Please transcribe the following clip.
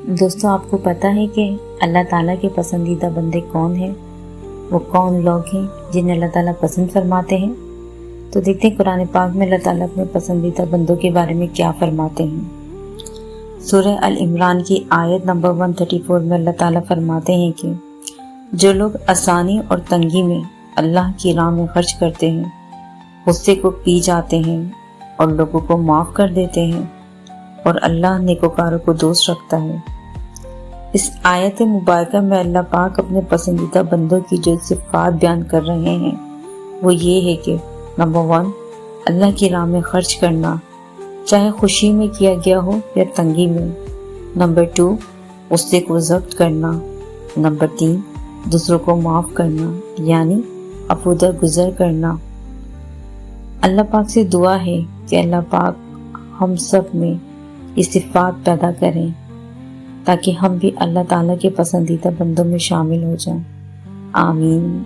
دوستوں، آپ کو پتہ ہے کہ اللہ تعالیٰ کے پسندیدہ بندے کون ہیں؟ وہ کون لوگ ہیں جنہیں اللہ تعالیٰ پسند فرماتے ہیں؟ تو دیکھتے ہیں قرآن پاک میں اللہ تعالیٰ اپنے پسندیدہ بندوں کے بارے میں کیا فرماتے ہیں۔ سورہ العمران کی آیت نمبر 134 میں اللہ تعالیٰ فرماتے ہیں کہ جو لوگ آسانی اور تنگی میں اللہ کی راہ میں خرچ کرتے ہیں، غصے کو پی جاتے ہیں اور لوگوں کو معاف کر دیتے ہیں، اور اللہ نیکوکاروں کو دوست رکھتا ہے۔ اس آیت مبارکہ میں اللہ پاک اپنے پسندیدہ بندوں کی جو صفات بیان کر رہے ہیں وہ یہ ہے کہ نمبر 1، اللہ کی راہ میں خرچ کرنا، چاہے خوشی میں کیا گیا ہو یا تنگی میں۔ نمبر 2، غصے کو ضبط کرنا۔ نمبر 3، دوسروں کو معاف کرنا یعنی عفو درگزر کرنا۔ اللہ پاک سے دعا ہے کہ اللہ پاک ہم سب میں یہ صفات پیدا کریں تاکہ ہم بھی اللہ تعالیٰ کے پسندیدہ بندوں میں شامل ہو جائیں۔ آمین۔